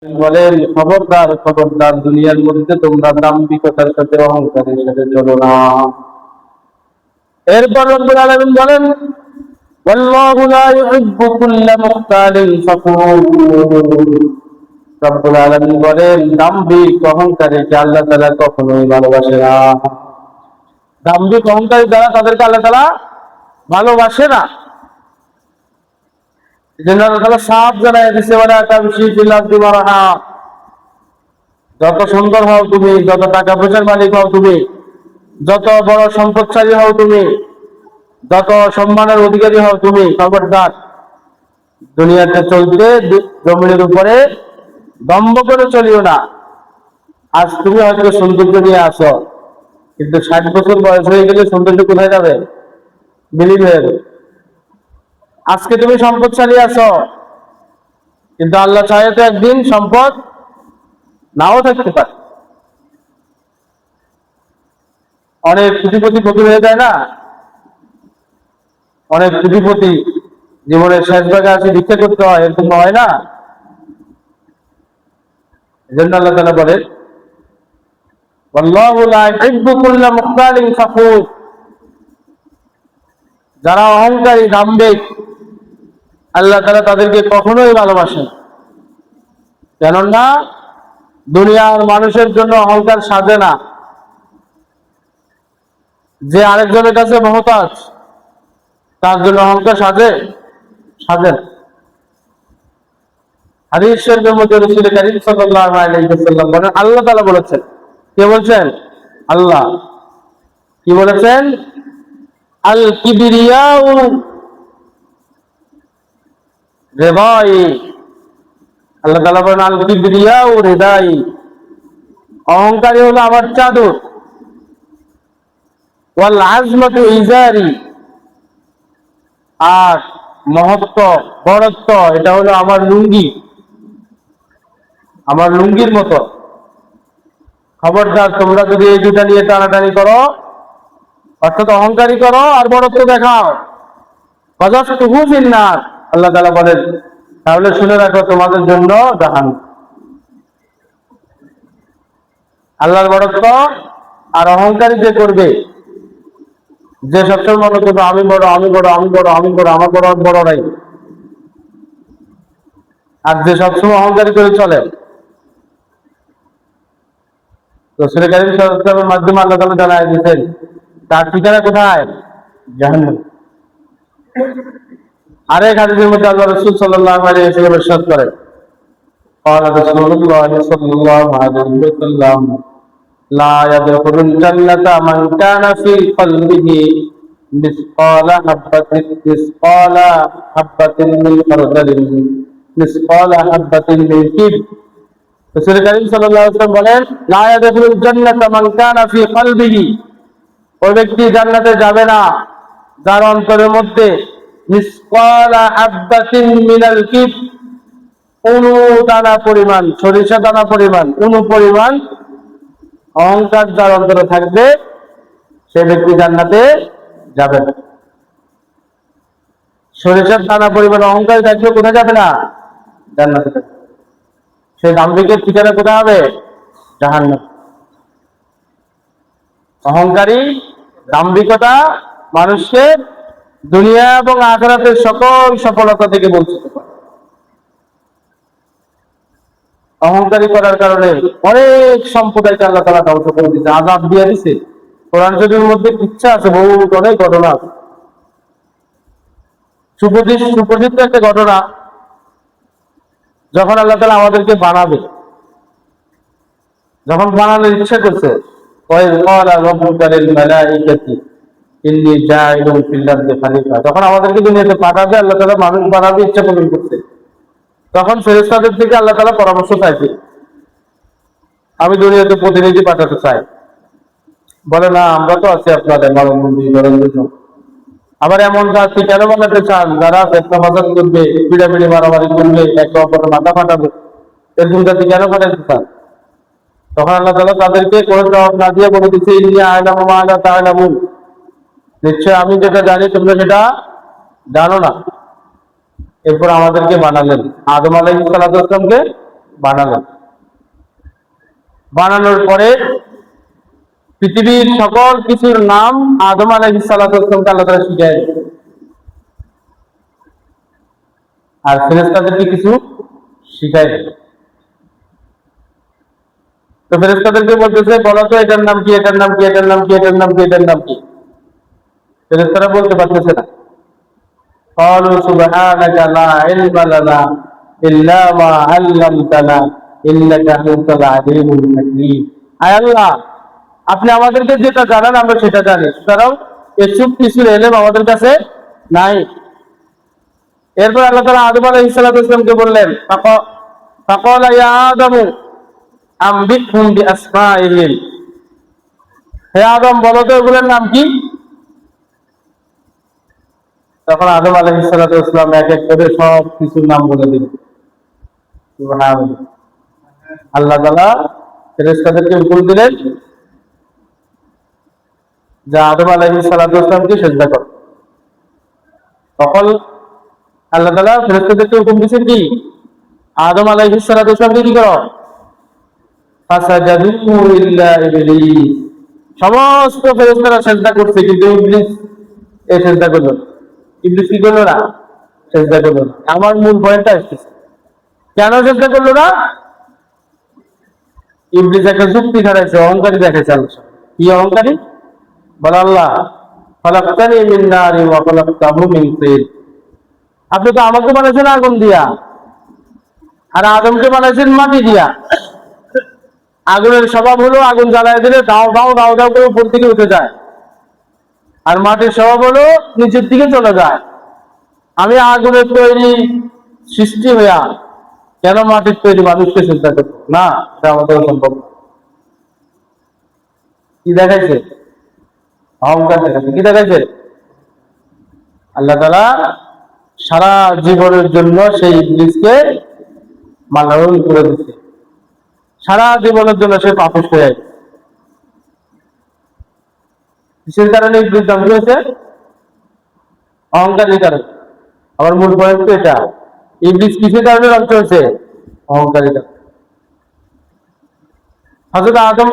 বলেন, খবরদার খবরদার, দুনিয়ার মধ্যে তোমরা দাম্ভিকতার সাথে অহংকারের সাথে চলো না। এরপর রব্বুল আলামিন বলেন, ওয়াল্লাহু লা ইউহিব্বু কুল্লা মুখতালিন ফাখুর। রব্বুল আলামিন বলেন, দাম্ভিক অহংকারীকে আল্লাহ তাআলা কখনোই ভালোবাসে না। দাম্ভিক অহংকারী যারা, তাদেরকে আল্লাহ তাআলা ভালোবাসে না। এজন্য আল্লাহ তাআলা সাফ জানায় দিয়েছে, ওয়ালা তামশি ফিল আরদি মারহা। যত সুন্দর হও তুমি, যত টাকা পয়সার মালিক হও তুমি, যত বড় সম্পদশালী হও তুমি, যত সম্মানের অধিকারী হও তুমি, খবরদার দুনিয়াতে চলতে জমিনের উপরে দম্ভ করে চলিও না। আজ তুমি হয়তো সৌন্দর্য নিয়ে আসো, কিন্তু 60 বছর বয়স হয়ে গেলে সৌন্দর্য কোথায় যাবে? বিলীন হয়ে যাবে। আজকে তুমি সম্পদশালী আছো, কিন্তু আল্লাহ চাহে তো একদিন সম্পদ নাও থাকতে পারে। অনেক কোটিপতি ফকির হয়ে যায় না? অনেক কোটিপতি জীবনের শেষ ভাগে আসে ভিক্ষা করতে হয়, এরকম হয় না? এজন্য আল্লাহ তাআলা বলেন, ওয়াল্লাহু লা ইউহিব্বু কুল্লা মুখতালিন ফাখুর। যারা অহংকারী, দাম্ভিক, আল্লাহ তাআলা তাদেরকে কখনোই ভালোবাসেন। কেননা দুনিয়ার মানুষের জন্য অহংকার সাজে না। যে আরেকজনের কাছে মহতাজ, তার জন্য অহংকার সাজে? সাজে না। হাদিস শরীফের মধ্যে রাসূল কারীম সাল্লাল্লাহু আলাইহি ওয়াসাল্লাম বলেন, আল্লাহ তাআলা বলেছেন। কে বলছেন? আল্লাহ। কি বলেছেন? আল কিবরিয়াউ রিদাই। আল্লাহ তাআলা বলেন, আল কিবরিয়াউ রিদাই, অহংকারী হলো আমার চাদর। ওয়াল আজমাতু ইজারি, আর মহত্ব, বড়ত্ব, এটা হলো আমার লুঙ্গি, আমার লুঙ্গির মতো। খবরদার তোমরা যদি এই দুটা নিয়ে টানাটানি করো, অর্থাৎ অহংকারী করো আর বড়ত্ব দেখাও, ফাযাফতুহু ফিন্নার, আল্লাহ তাআলা বলেন, তাহলে শুনে রাখো তোমাদের জন্য জাহান্নাম। আল্লাহর বড়ত্ব আর অহংকারী যে করবে, যে সবসময় মনে করবে আমি বড়, আমি বড়, আমি বড়, আমি বড়, আমার বড় বড় নাই, আর যে সবসময় অহংকারী করে চলে, রাসূল কারীম সাল্লাল্লাহু আলাইহি ওয়াসাল্লামের মাধ্যমে আল্লাহ তাআলা জানায় দিয়েছেন, তার ঠিকানা কোথায়? জাহান্নাম। আরেক হাদিসের মধ্যে আল্লাহ রাসূল সাল্লাল্লাহু আলাইহি ওয়াসাল্লাম ইরশাদ করেন, قال رسول الله صلى الله عليه وسلم لا يدخل الجنة من كان في قلبه مثقال حبة من خردل مثقال حبة من كبر। রাসূল কারীম সাল্লাল্লাহু আলাইহি ওয়াসাল্লাম বলেন, লা ইয়াদখুলুল জান্নাতা মান কানা ফি কলবিহি, ওই ব্যক্তি জান্নাতে যাবে না যার অন্তরের মধ্যে মিসকালা হাববাতিন মিনাল কিব, অনু দানা পরিমাণ, সরিষা দানা পরিমাণ, অনু পরিমাণ অহংকার যার অন্তরে থাকবে, সে ব্যক্তি জান্নাতে যাবে না। সরিষার দানা পরিমাণ অহংকার থাকলে কোথায় যাবে না? জান্নাতে যাবে। সে দাম্ভিকের ঠিকানা কোথায় হবে? জাহান্নাম। অহংকারী, দাম্ভিকতা মানুষকে দুনিয়া এবং আখিরাতের সকল সফলতা থেকে বঞ্চিত করে। অহংকারী করার কারণে অনেক সম্প্রদায়কে আল্লাহ তাআলা ধ্বংস করে দিয়েছে, আযাব দিয়ে দিয়েছে। কোরআন শরীফের মধ্যে ইচ্ছা আছে, বহু অনেক ঘটনা আছে। সুপরিচিত একটা ঘটনা, যখন আল্লাহ তাআলা আমাদেরকে বানাবে, যখন বানানোর ইচ্ছা করছে, যখন আমাদেরকে দুনিয়াতে পাঠাবে, আল্লাহ তাআলা মানুষ বানাবে ইচ্ছা পোষণ করছে, তখন ফেরেশতাদের থেকে আল্লাহ তাআলা পরামর্শ চাইছে, আমি দুনিয়াতে প্রতিনিধি পাঠাতে চাই। বলে না, আমরা তো আছি আপনাদের মানববন্ধী করার জন্য। আবার এমন জাতি কেন বানাতে চান যারা ফিতনা ফাসাদ করবে, পিড়াপিড়ি মারামারি করবে, একে অপরের মাথা ফাটাবে, এরকম জাতি কেন বানাতে চান? তখন আল্লাহ তাআলা তাদেরকে কোনো জবাব না দিয়ে বলে দিচ্ছে, ইন্নী আ'লামু মা লা তা'লামুন, নিশ্চয় আমি যেটা জানি তোমরা সেটা জানো না। এরপর আমাদেরকে বানালেন, আদম আলাইহিস সালাতু ওয়াস সালামকে বানালো। বানানোর পরে পৃথিবীর সকল কিছুর নাম আদম আলাইহিস সালাতু ওয়াস সালামকে আল্লাহ তাআলা শিখায়, আর ফেরেশতাদেরকে কিছু শিখায়। তো ফেরেশতাদেরকে বলতেছে, বলো তো এটার নাম কি, এটার নাম কি, এটার নাম কি, এটার নাম কি, এটার নাম কি। ফেরেশতারা বলতে পারতেছে না। قالوا سبحانك لا علم لنا إلا ما علمتنا إنك أنت العليم الحكيم। আয় আল্লাহ, আপনি আমাদেরকে যেটা জানান আমরা সেটা জানি, সুতরাং এসব কিছুর ইলম আমাদের কাছে নাই। এরপর আল্লাহ তাআলা আদম আলাইহিস সালাতু ওয়াস সালামকে বললেন, ফাকালা ইয়া আদমু আম্বিহুম বিআসমাইহিম, হে আদম বলো তো এগুলোর নাম কি। তখন আদম আলাইহিস সালাতু ওয়াস সালাম এক এক করে সব কিছুর নাম বলে দিলেন। সুবহানাল্লাহ। আল্লাহ তাআলা ফেরেশতাদেরকে হুকুম দিলেন যে আদম আলাইহিস সালাতু ওয়াস সালামকে সিজদা করো। তখন আল্লাহ তাআলা ফেরেশতাদেরকে হুকুম দিয়েছেন কি, আদম আলাইহিস সালাতু ওয়াস সালামকে কি করো, ফাসাজাদু ইল্লা ইবলিস। সমস্ত ফেরেশতারা সিজদা করছে, কিন্তু ইবলিস এই সিজদা করলো না। ইবলিস কি করলো না, সিজদা করলো না। আমার মূল পয়েন্টটা আসছে, কেন সিজদা করলো না। ইবলিস একটা যুক্তি খাটাইছে, অহংকারী দেখাইছে আল্লাহ। কি অহংকারী, বলে আল্লাহ খালাকতানি মিন নারিন ওয়া খালাকতাহু মিন তিন, আপনি তো আমাকে বানাইছেন আগুন দিয়া, আর আদমকে বানাইছেন মাটি দিয়া। আগুনের স্বভাব হলো আগুন জ্বালায় দিলে দাও দাও দাও দাও করে উপর দিকে উঠে যায়, আর মাটির স্বভাব হলো নিচের দিকে চলে যায়। আমি আগুনের তৈরি সৃষ্টি হইয়া কেন মাটির তৈরি মানুষকে চিন্তা করবো না, এটা আমাদের সম্ভব না। কি দেখাইছে, অহংকার দেখাইছে। কি দেখাইছে, আল্লাহ তাআলা সারা জীবনের জন্য সেই ইবলিসকে মালাউন করে দিচ্ছে, সারা জীবনের জন্য সে পাপী হয়ে যায়। কিসের কারণে ইবলিস ধ্বংস হয়েছে, অহংকারের কারণে। আমার মূল পয়েন্ট তো এটা, ইবলিস কিসের কারণে ধ্বংস হয়েছে, অহংকারের কারণে। হযরত আদম